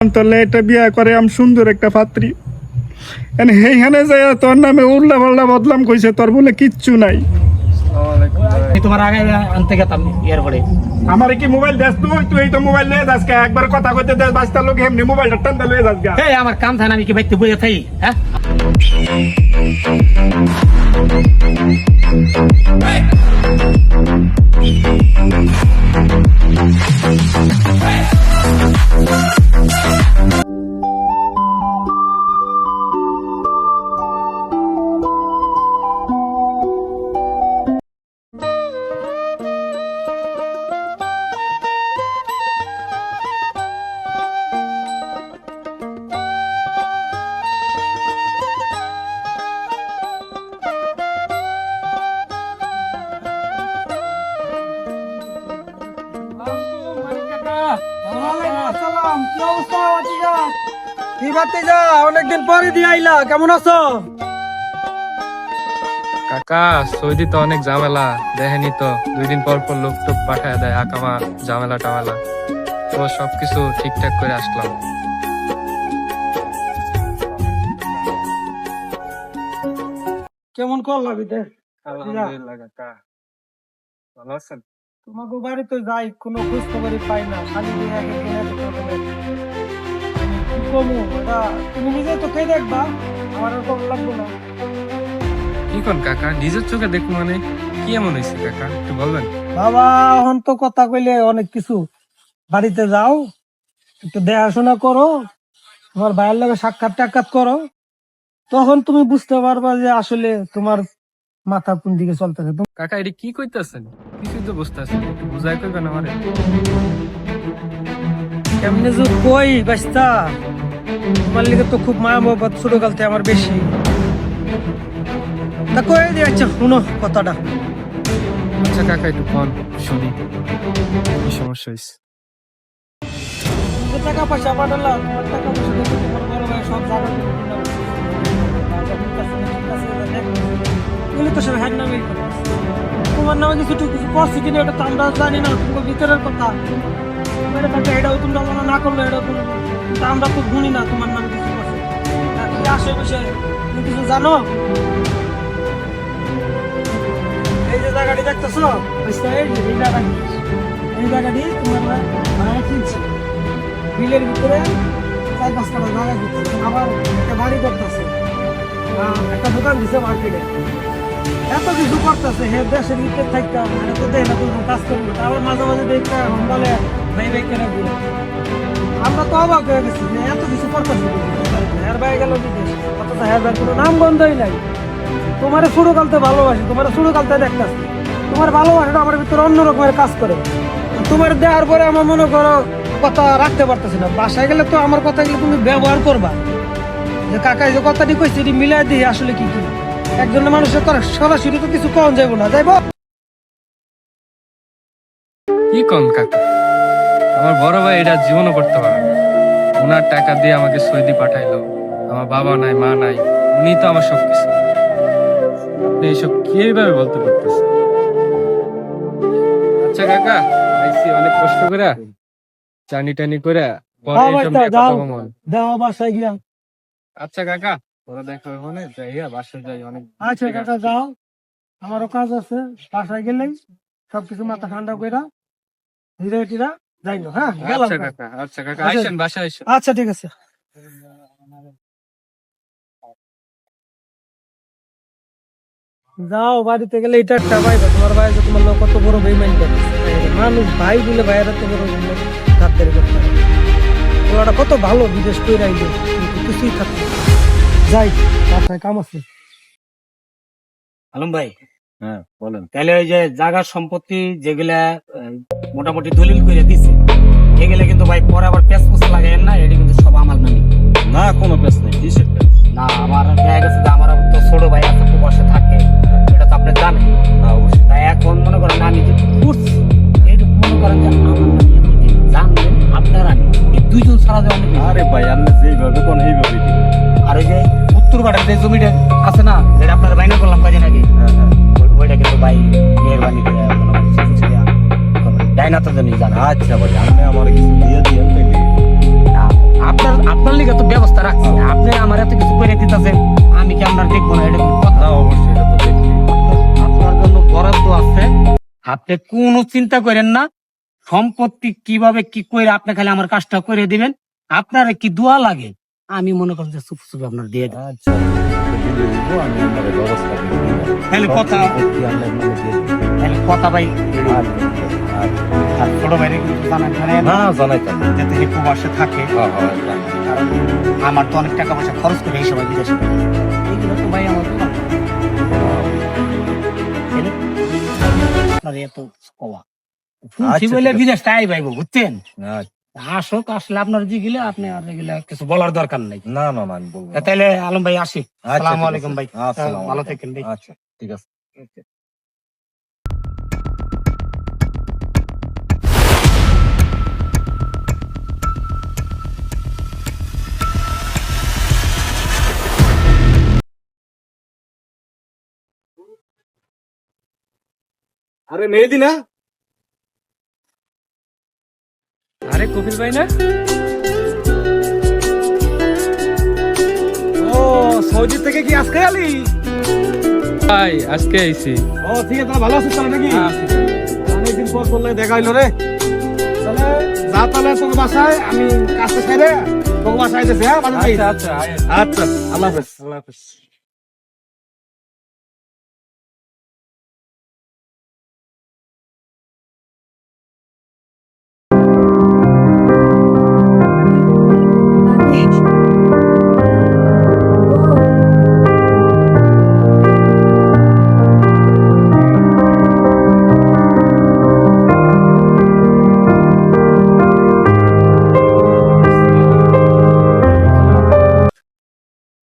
তোলে এটা বিয়া করে আম সুন্দর একটা পাত্রী সেইখানে যাই তোর নামে উল্লা পাল্লা বদলাম কইছে তোর বলে কিচ্ছু নাই। তোমার আগে আনতে গেতাম এরপরে আমার কি মোবাইল দেস তুই এই তো মোবাইল নিয়ে যাস একবার কথা কইতে দেস বাস্তার লোক এমনি মোবাইলটা টানতে লয়ে যাস গা। এই আমার কাম থাকে না, আমি কি বাইতে বইয়া থাই? হ্যাঁ অনেকদিন পরে দিয়ে আইলা, কেমন আছো? কাকা সৌদি তো অনেক ঝামেলা, দেখেনি তো 2 দিন পর পর লোক টোক পাঠায় দেয়, আকামা ঝামেলা টামেলা, তো সবকিছু ঠিকঠাক করে আসলাম। কেমন করলা বিদে? আলহামদুলিল্লাহ কাকা, ভালো আছেন? তোমাকে বাড়ি তো যাই, কোনো খোঁজ খবরই পাই না, খালি তুমি নিজে তো খেয়ে দেখবা, আমার আর কম লাগবে না। কি কোন কাকা, নিজের চোখে দেখুন মানে কি এমন হয়েছে কাকা, একটু বলবেন? বাবা এখন তো কথা কইলে অনেক কিছু, বাড়িতে যাও, একটু দেখাশোনা করো, তোমার ভাইয়ের লগে সাক্ষাৎ টাক্ষাৎ করো, তখন তুমি বুঝতে পারবা যে আসলে তোমার মাথা কোন দিকে চলতেছে। কাকা এটা কি কইতেছেন, কিছুই তো বুঝতেছেন, একটু বুঝাই কইবেন আমারে? কেমনে যে কই বাস্তা, তোমার লিগে তো খুব মায়া মহব্বত ছোটকাল থেকে আমার বেশি। তা কই দিয়ে আচ্ছা শুনো কথাটা। আচ্ছা কাকা একটু ফোন শুনি, কি সমস্যা হয়েছে? যে টাকা পয়সা পাঠালাম, তোমার টাকা পয়সা দেখে তোমার বড় ভাই সব জায়গা তো সব হ্যান্ড নামেই করে। তোমার নামে কিছু কিছু করছি কিনা এটা তো আমরা জানি না, তোমার ভিতরের কথা। এটাও তোমরা মনে না করলে এটা কিন্তু আমরা তো গুনি না তোমার নামে কিছু করছে। কি আসে বিষয়ে তুমি কিছু জানো? এই যে জায়গাটি দেখতেছো, এই জায়গাটি তোমার ভাড়া কিনছে, বিলের ভিতরে 4-5 কাঠা জায়গা কিনছে, আবার একটা বাড়ি করতেছে, একটা দোকান দিছে মার্কেটে, এত কিছু করতেছে। হে দেশের ভিতরে থাকতাম তো দেখ না কোনো কাজ করবো, আবার মাঝে মাঝে দেখতে এখন বলে ভাই ভাই কেনা দিল। আমরা তো অবাক হয়ে গেছি যে এত কিছু করতেছে, হের ভাই গেল বিদেশ, অথচ হের ভাই কোনো নাম গন্ধই নাই। তোমার ছোটো কালতে ভালোবাসি, তোমার ছোটো কালতে দেখতেছি, তোমার ভালোবাসাটা আমার ভিতরে অন্য রকমের কাজ করে। তোমার দেওয়ার পরে আমার মনে করো কথা রাখতে পারতেছি না, বাসায় গেলে তো আমার কথাগুলো তুমি ব্যবহার করবা, যে কাকাই যে কথাটি কইছে এটি মিলাই দিই আসলে কি কি। একজনের মানুষের তো সরাসরি তো কিছু কম যাইব না, যাইব? কি কম কাকা, আমার বড় ভাই এটা জীবনও করতে পারে না, ওনার টাকা দিয়ে আমাকে সৌদি পাঠাইলো, আমার বাবা নাই মা নাই, উনি তো আমার সবকিছু। আপনি এইসব কিভাবে বলতে পারতেছেন? আচ্ছা কাকা, আইসি অনেক কষ্ট করে, চানি টানি করে, পরে এইসব নিয়ে কথা বলবো। দেওয়া বাসায় গিয়া। আচ্ছা কাকা, পরে দেখা হবে, মানে যাই বাসায় যাই, অনেক। আচ্ছা কাকা যাও, আমারও কাজ আছে, বাসায় গেলেই সবকিছু মাথা ঠান্ডা কইরা ধীরে ধীরে যাই না। হ্যাঁ গেলাম। আচ্ছা কাকা, আচ্ছা কাকা, আইসেন বাসায় আইসেন। আচ্ছা ঠিক আছে। যাও, বাড়িতে গেলে এটা একটা পাইবা, তোমার ভাই যে তোমার লোক কত বড় বেইমানি করে। মানুষ ভাই বলে ভাইয়ের এত বড় গাদ্দারি করতে পারে। ওরা কত ভালো, বিদেশ করে আইবে কিন্তু কিছুই থাকবে। যাই, বাসায় কাম আছে। আলম ভাই, হ্যাঁ বলেন। তাহলে ওই যে জায়গার সম্পত্তি যেগুলা মোটামুটি দলিল করে দিছে, এগুলা কিন্তু ভাই পরে আবার পেস পোস লাগাইন না, এটি কিন্তু সব আমার নামে। না কোনো পেস নেই, কিসের পেস? না আমার দেখা গেছে যে আমার তো ছোট ভাই আছে, প্রবাসে থাকে, এটা তো আপনি জানেন। অবশ্যই। তাই এখন মনে করেন আমি যে করছি, এইটুকু মনে করেন যে আমার নামে আপনি যে জানলেন আপনার আমি এই 2 জন ছাড়া যে অনেক। আরে ভাই আপনি যেইভাবে কোন এইভাবে দিন। আর ওই যে উত্তর পাড়ার যে জমিটা আছে না, যেটা আপনার বাইনা করলাম কাজে নাকি, ওইটা কিন্তু ভাই মেহরবানি করে ডাইনা তো জানি জানা। আচ্ছা ভাই আপনি আমার কিছু দিয়ে দিয়েন তাইলে। আপনি আপনি কোনো চিন্তা করেন না, সম্পত্তি কিভাবে কি করে আপনি খালি আমার কাজটা করে দিবেন। আপনার কি দোয়া লাগে আমি মনে করেন যে চুপ চুপ আপনার দিয়ে দেব। আচ্ছা দিলে দিব, আমি আপনার ব্যবস্থা করে দিব। তাহলে কথা সম্পত্তি আমি আপনাকে দিয়ে দিব। তাহলে কথা ভাই। আচ্ছা, আচ্ছা। আর ছোট ভাইরে কিন্তু জানান না জানাইতাম। যাতে সে প্রবাসে থাকে। হ্যাঁ হ্যাঁ জানি। কারণ আমার তো অনেক টাকা পয়সা খরচ করে এই সময় বিদেশে পাঠাই। এইগুলো তো ভাই আমার দোয়া। তাহলে আপনার এত কওয়া শুনছি আচ্ছা, বলে ঠিক আছে। বিদেশ তাই ভাইব, বুঝছেন? আচ্ছা। আসুক, আসলে আপনার যে গেলে আপনি আর এগুলা কিছু বলার দরকার নাই। না না না আমি বলবো না। তাহলে আলম ভাই আসি। আচ্ছা, আসসালামু ঠিক আলাইকুম আছে। ভাই। আসসালামু ভালো আলাইকুম। থাকেন ভাই। আচ্ছা ঠিক আছে। আরে মেহেদি না? আরে কপিল ভাই না? ও সৌদি থেকে কি আজকে আলি? ভাই আজকে আইছি। ও ঠিক আছে, তাহলে ভালো আছিস তাহলে নাকি? অনেকদিন পর করলে দেখা হইলো রে। তাহলে যা তাহলে তোর বাসায়, আমি কাজটা সেরে তোর বাসায় আইতেছি। হ্যাঁ বাজার থেকে। আচ্ছা আচ্ছা আল্লাহ হাফেজ। আল্লাহ হাফেজ।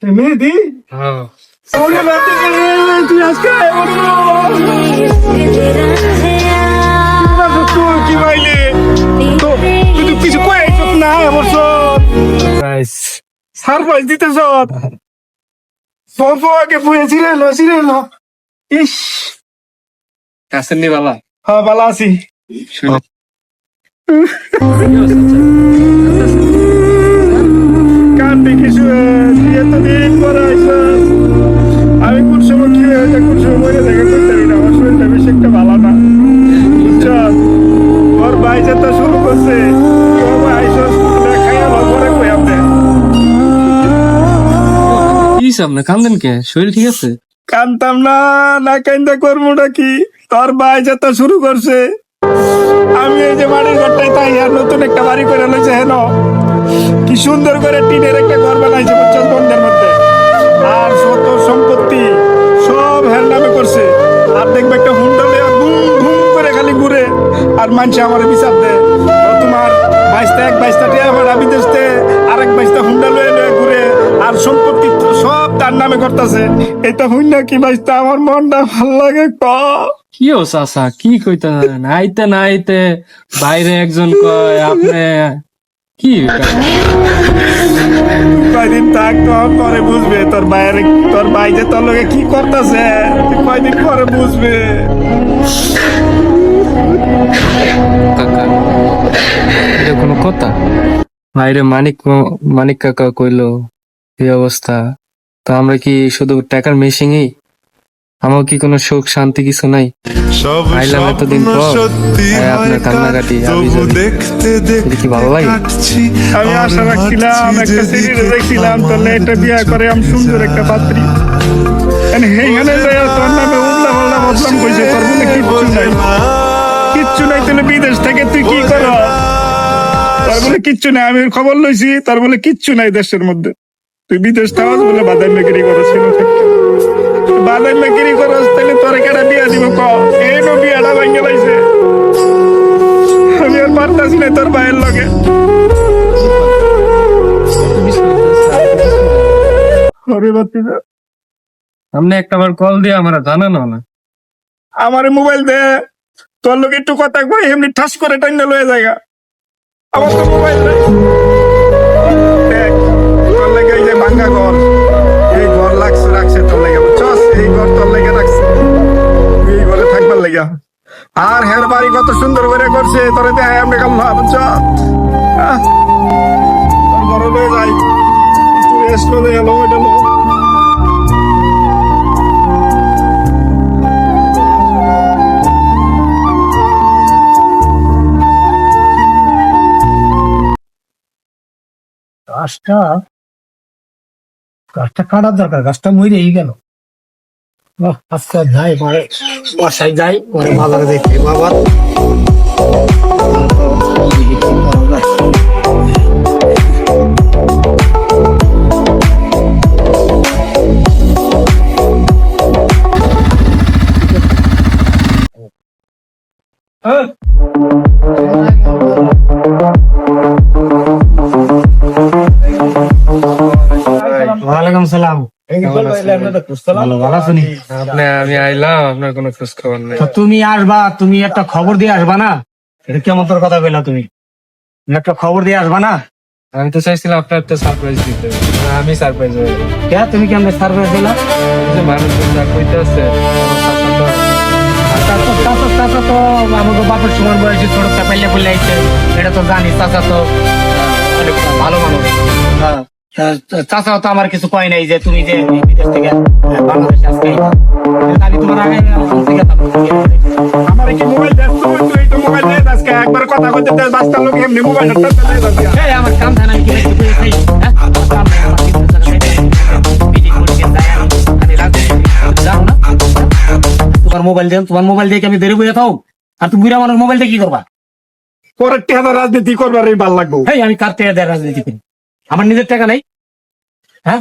মেহেদি হ্যাঁ ওরে রাতে গেলে তুই আজকে তুই কি পাইলে তো তুই তো কিছু কয়েছ না এবছর গাইস সারপ্রাইজ দিতেছ আগে বুঝেছিলেন ইস কাছের নি বালা হ্যাঁ ভালো আছি কান্দি কিছু তুই এতদিন পরে আইস আমি কোন সময় কি হয়ে যায় কোন সময় মরে দেখা করতে পারি না আমার শরীরটা বেশি একটা ভালো না বুঝছ ওর ভাই যেতে শুরু করছে খাইয়া ঘরে কই আপনি কি সামনে কান্দেন কে? শরীর ঠিক আছে? কানতাম না না কান্দা করবোটা কি তোর ভাই যেতে শুরু করছে আমি এই যে বাড়ির ঘরটাই তাই আর নতুন একটা বাড়ি করে লইছে হেন কি সুন্দর করে টিনের একটা ঘর বানাইছে বুঝছো বন্ধের মধ্যে আর যত সম্পত্তি সব হের নামে করছে আর দেখবে একটা হুন্ডা লইয়া ঘুম ঘুম করে খালি ঘুরে আর মানুষ আমার বিচার দেয় তোমার বাইশটা এক বাইশটা টিয়া ভাড়া বিদেশতে আর এক বাইশটা হুন্ডা লয়ে লয়ে ঘুরে আর সম্পত্তি তো সব তার নামে করতেছে এটা হুন্ডা কি বাইশটা আমার মনটা ভাল লাগে ক কি ও চাচা কি কইতে নাইতে নাইতে বাইরে একজন কয় আপনি কি কয়দিন থাক তোর পরে বুঝবে তোর বাইরে তোর ভাই যে তোর লগে কি করতেছে কয়দিন পরে বুঝবে কাকা এটা কোনো কথা? বাইরে মানিক কাকা কইলো এই অবস্থা, তো আমরা কি শুধু টাকার মেশিনই? আমার কি কোনো সুখ শান্তি কিছু নাই? আইলাম এতদিন পর আপনার কান্নাকাটি এটা কি ভালো লাগে? আমি আশা রাখছিলাম একটা সিরিজ দেখছিলাম তোর একটা বিয়ে করে আমি সুন্দর একটা পাত্রী এইখানে তোর নামে উল্লা পাল্লা বদলাম কইছে তোর বলে কিচ্ছু নাই তাহলে বিদেশ থেকে তুই কি কর তোর বলে কিচ্ছু নাই আমি খবর লইছি তোর বলে কিচ্ছু নাই দেশের মধ্যে তুই বিদেশ থাকাস বলে বাদাম মেকিরি করেছিল বাদাম মেকিরি করস তাহলে তোর কেটা বিয়া দিব ক এই বিয়াটা ভাঙ্গে লাইছে আমি আর পারতাছি না তোর ভাইয়ের লগে হরে বাতি আপনি একটাবার কল দিয়ে আমরা জানানো না। আমার মোবাইল দে তোর লোক একটু কথা কই এমনি ঠাস করে টাইনা লয়ে জায়গা আমার তো মোবাইল নেই দেখ তোর লাগে এই যে ভাঙ্গা ঘর এই ঘর রাখছে তোর লাগে বুঝছস এই ঘর তোর লাগে রাখছে এই ঘরে থাকবার লাগা আর হের বাড়ি কত সুন্দর করে করছে তোরে দেখ এমনি কাল্লা বুঝছ তোর ঘরে লয়ে যাই একটু রেস্ট লয়ে গেল ওইটা লো গাছটা গাছটা কাটার দরকার, গাছটা মরেই গেল। আজকে যাই পরে বাসায় যাই, পরে বাজারে দেখতে বাবা ওয়ালাইকুম সালাম। ভালো আছো নি? আমি আইলাম, আপনার কোনো খোঁজ খবর নেই। তো তুমি আসবা, তুমি একটা খবর দিয়ে আসবা না? এটা কেমন তোর কথা কইলা তুমি? তুমি একটা খবর দিয়ে আসবা না? আমি তো চাইছিলাম আপনার একটা সারপ্রাইজ দিতে, আমি সারপ্রাইজ হয়ে গেলাম। কে তুমি কেমন সার্ভিস দিলা? এই যে মানুষজন যা কইতে আছে, চাচা তো আমাকে বাপের সময় বয়সে ছোট চাপাইলে বলে আইছে, এটা তো জানি। চাচা তো অনেক ভালো মানুষ। চাচাও তো আমার কিছু কয় নাই যে তুমি যে বিদেশ থেকে বাংলাদেশে আজকে আইবা। আমি তোমার আগে থেকে আমার কি মোবাইল ব্যস্ত হইতো, এই তো মোবাইল দিয়ে আজকে একবার কথা কইতে দেয়, বাস্তার লোক এমনি মোবাইল হাতে দিয়ে এই আমার কাম থানা কি দেখতে পেয়েছি? হ্যাঁ আমার কাম নাই, আমার কিছু মিটিং করে যায় আমি রাখবো যাও না। তোমার মোবাইল দেন, তোমার মোবাইল দিয়ে কি আমি দেরি বইয়া থাও? আর তুমি বুড়া মানুষ মোবাইল দিয়ে কি করবা? পরে টেহাদা রাজনীতি করবার এই ভাল লাগবো। এই আমি কার টাকা দেয় রাজনীতি করি? আমার নিজের টাকা নাই। হ্যাঁ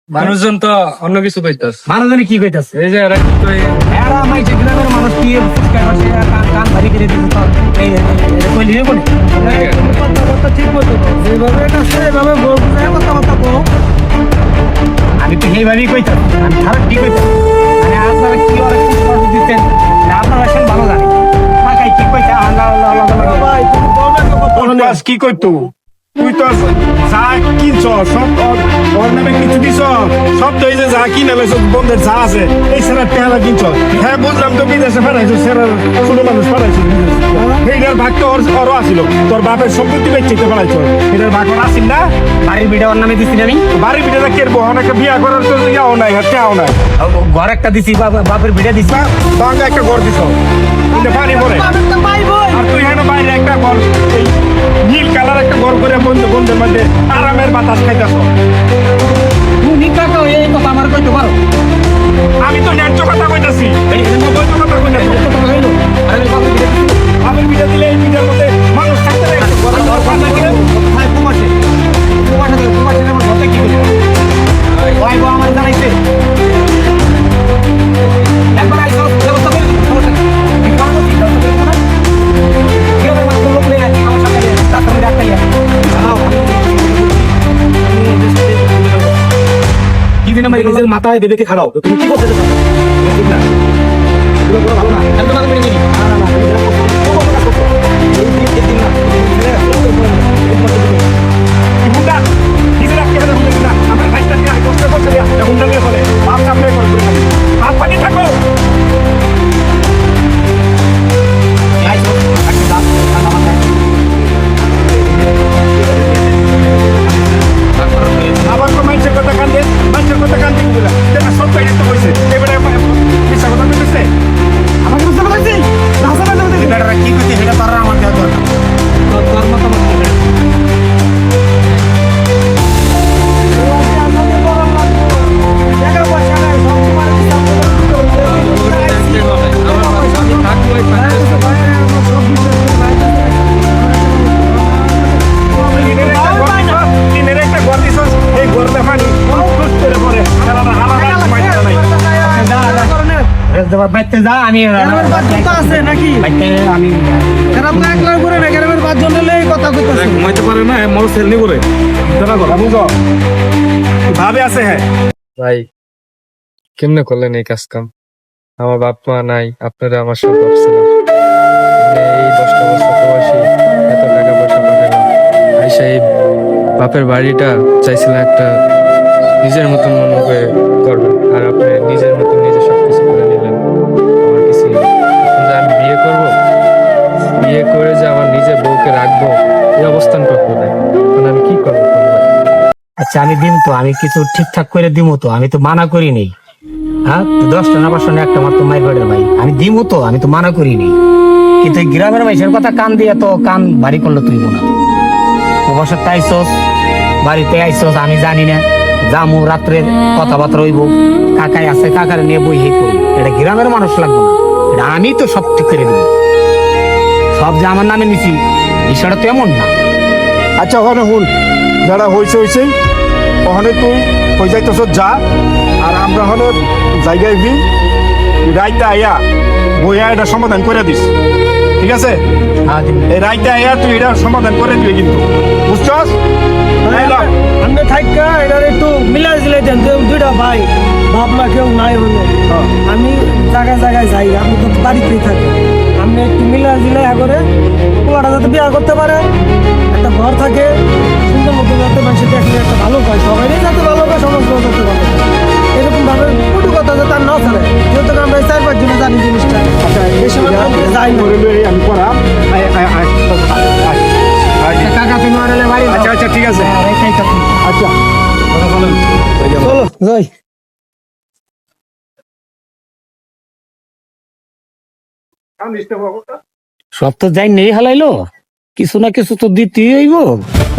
মানুষজন তো অন্য কিছু কইতাছে। মানুষজনে কি কইতাছে? এই যে এরা কি কই, এরা আমার যে গ্রামের মানুষ কি কান ভারী করে দিতে তো এই কইলি বলে কথাবার্তা ঠিক মতো বল। যেভাবে এটা আছে এভাবে বলতে কথাবার্তা বল। আমি তো সেইভাবেই কইতাম, আমি খারাপ কি কইতাম? মানে আপনারা কি অনেক কিছু দিচ্ছেন, আপনারা সেন ভালো জানেন। টাকাই কি কইতা আল্লাহ আল্লাহ আল্লাহ ভাই তুমি বলবে তো কথা তোর কাজ কি করতো? তুই তো যা কিনছ সব ওর নামে কিছু দিছ, সব তো এই যে যা কিনে লইছ বন্ধের যা আছে এই সেরা টেহাদা কিনছ। হ্যাঁ বুঝলাম তো বিদেশে পাঠাইছো, সেরার ছোট মানুষ পাঠাইছো। এইটার ভাগ তো ওরও আসিল, তোর বাপের সম্পত্তি বেচিতে পাঠাইছো, এটার ভাগ ওর আসিল না। বাড়ির বিটা ওর নামে দিছি না আমি। বাড়ি বিটাটা কেরবো, অনেকে বিয়া করার তো ইয়াও নাই, হাতেও নাই। ঘর একটা দিছি, বাপের বিটা দিছি। বাঙ্গা একটা ঘর দিছ, কিন্তু পানি পরে। তো ভাই বই আর তুই হেন বাইরে একটা ঘর, এই নীল কালার একটা ঘর করে বন্ধের মধ্যে আরামের বাতাস খাইতেছ। তুমি কাকা এই কথা আমার কইতে পারো? আমি তো ন্যায্য কথা কইতাছি, অবৈধ কথা কই না তো। আরে বাপের বিটা দিছি। আমের পিঠা দিলে এই পিঠার মধ্যে মানুষ থাকতে দেয়। ভাই কুমাশে আমার ঘরটা কি করে? ভাই গো আমার জানাইছে একবার আইসো ব্যবস্থা করে দিতে সমস্যা নেই। আমি পারবো কি ব্যবস্থা করবো না? কিভাবে মাত্র লোক নিয়ে আমার সাথে ডাক্তার ডাক্তার কি দিন আমার নিজের মাথায় বেঁধে খাড়াও, তুমি কি করতে চাও? ঠিক না, এগুলো পুরো ভালো না। আমি তো মাথা মেরে নিই। না না না, হুন্ডা নিজের আজকে হেলে হুন্ডা কিনা আমার ভাইটা দিয়ে কষ্ট করছে দিয়া হুন্ডা নিয়ে চলে বাপ সামনে করে হাত পানি থাকো। আবার তো মানুষের কথা কান্দে, মানুষের কথা কান্দে বলে দেখা সব কাহিনী তো হয়েছে। এবারে মিশা কথা বলতেছে আমাকে বুঝতে পারছিস? রাস্তা না দেখতে বেটারা কি করতে সেটা তারা আমার দেওয়া দরকার। তোর মতামত কি বেটা? টিনের একটা ঘর দিছ, এই ঘরটা পানি টুস করে পড়ে খেলাটা হালাদা সময় নাই। বাইতে যা, আমি গ্রামের বাদ্যটা আছে নাকি? বাইতে আমি গ্রাম তো একলা করে না, গ্রামের বাদ্য নিলে কথা কইতাছে। ঘুমাইতে পারে না মোর সেলনি করে দাদা কথা বুঝো ভাবে আছে। হ্যাঁ ভাই কেমনে করলেন এই কাজ কাম? আমার বাপ মা নাই, আপনারা আমার সব ভাবছিলাম। এই 10টা বছর বয়সে এত টাকা পয়সা পাঠালাম, আইসা এই বাপের বাড়িটা চাইছিলাম একটা নিজের মতন মনে করে করবেন, আর আপনি নিজের মতন নিজে সবকিছু করে নিলেন। আমার কিছু এখন যে আমি বিয়ে করব, বিয়ে করে যে আমার নিজের বউকে রাখবো, এই অবস্থানটা কোথায়? এখন আমি কি করবো? আচ্ছা আমি দিম তো, আমি কিছু ঠিকঠাক করে দিব তো, আমি তো মানা করি নেই। হ্যাঁ 10টা না 5টা না একটা মাত্র মাইর বেড়ে ভাই, আমি দিব তো, আমি তো মানা করি নেই। কিন্তু এই গ্রামের মানুষের কথা কান দিয়ে তো কান ভারী করলো তুই না। অবশ্য তাইছস বাড়িতে আইসস আমি জানি না, জামু রাত্রে কথাবার্তা হইব, কাকাই আছে কাকার নিয়ে বই হে করবো। এটা গ্রামের মানুষ লাগবে না, এটা আমি তো সব ঠিক করে দেবো। সব যে আমার নামে নিছি বিষয়টা তো এমন না। আচ্ছা ওখানে হুন, যারা হয়েছে হয়েছে, ওখানে তুই হয়ে যাইতেছ যা, আর আমরা হলে জায়গায় বি রাইতে আইয়া বইয়া এটা সমাধান করে দিস, ঠিক আছে? এই রাইতে আইয়া তুই এটা সমাধান করে দিবি কিন্তু, বুঝছস? আমি থাকা এটার একটু মিলাই দিলে দেন, যে দুইটা ভাই বাপ মা কেউ নাই হলো, আমি জায়গায় জায়গায় যাই, আমি তো বাড়িতেই থাকি, আপনি একটু মিলাই দিলে করে পোলাটা যাতে বিয়ে করতে পারে, একটা ঘর থাকে সুন্দর মতো, যাতে মানুষের দেখলে একটা ভালো পায়, সবাই যাতে ভালো পায়, সমাজ যাতে ভালো পায়, এরকম ভাবে কটু কথা যাতে আর না চলে, যেহেতু আমরা 4-5 জনে জানি জিনিসটা। এই সময় যাই না, আমি করাম। কাকা তুমি আর হলে বাড়ি যাও। আচ্ছা আচ্ছা ঠিক আছে, হ্যাঁ, এটাই তো ঠিক। আচ্ছা চলো যাই। সব তো যাই নেই হালাইলো, কিছু না কিছু তো দিতেই হইব।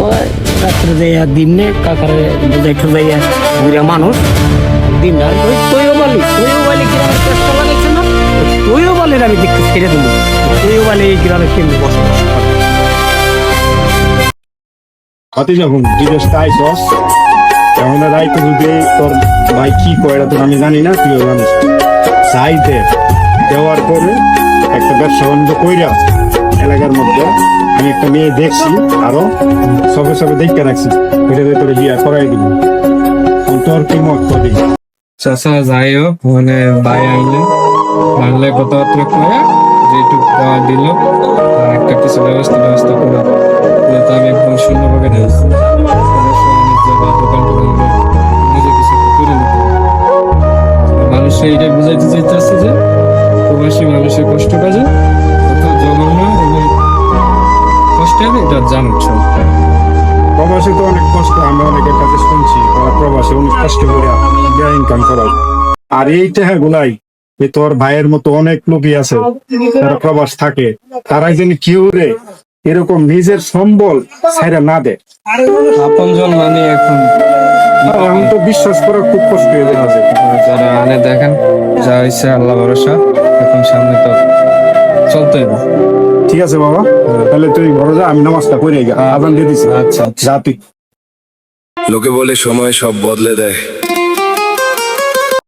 ওই রাত্রে যাইয়া দিনে কাকারে বুঝাইতে যাইয়া বুড়া মানুষ দিন আর তুইও বলি গ্রামের চেষ্টা লাগাইছে না, তুইও বলি আমি দেখতে ছেড়ে দেবো, তুইও বলি এই গ্রামে কেমনি বসবাস করে। হাতে যখন বিদেশ আইসস, এখন রাইতে যদি তোর ভাই কি কয় এটা তোর আমি জানি না, তুইও জানিস, চাইতে দেওয়ার পরে একটা ব্যবসা বাণিজ্য কইরা এলাকার মধ্যে আমি একটা মেয়ে দেখছি, আরো সবে সবে দেখতে রাখছি, ওইটা দিয়ে তোর বিয়া করাই দিব। তোর কি মত কবি? চাচা যাই হোক, মানে ভাই আইলে বাংলায় কথাবার্তা কয়ে যেটুকু দেওয়া দিল, আর একটা কিছু ব্যবস্থা করে তো আমি একদম শূন্যভাবে দিয়েছি। দোকান টোকান নিজে কিছু করে নিতে মানুষের এইটাই বুঝাইতে চাইতেছে যে প্রবাসী মানুষের কষ্ট কাজে কত জঘন্য এবং কষ্টের এটা জানাচ্ছ। প্রবাসে তো অনেক কষ্ট, আমি অনেকের কাছে শুনছি তারা প্রবাসে অনেক কষ্ট করে ইনকাম করায়, আর এই টাকা গুলাই এই তোর ভাইয়ের মতো অনেক লোকই আছে যারা প্রবাস থাকে, তারাই যেন কেউ রে এরকম নিজের সম্বল ছাইরা না দেয়। আপনজন মানে এখন এখন তো বিশ্বাস করা খুব কষ্ট হয়ে যাচ্ছে। যারা আনে দেখেন, যা হয়েছে আল্লাহ ভরসা, এখন সামনে তো চলতে হবে। ঠিক আছে বাবা, তাহলে তুই ঘরে যা, আমি নামাজটা পড়ে গা, আজান দিয়ে দিছি। আচ্ছা যা তুই। লোকে বলে সময় সব বদলে দেয়,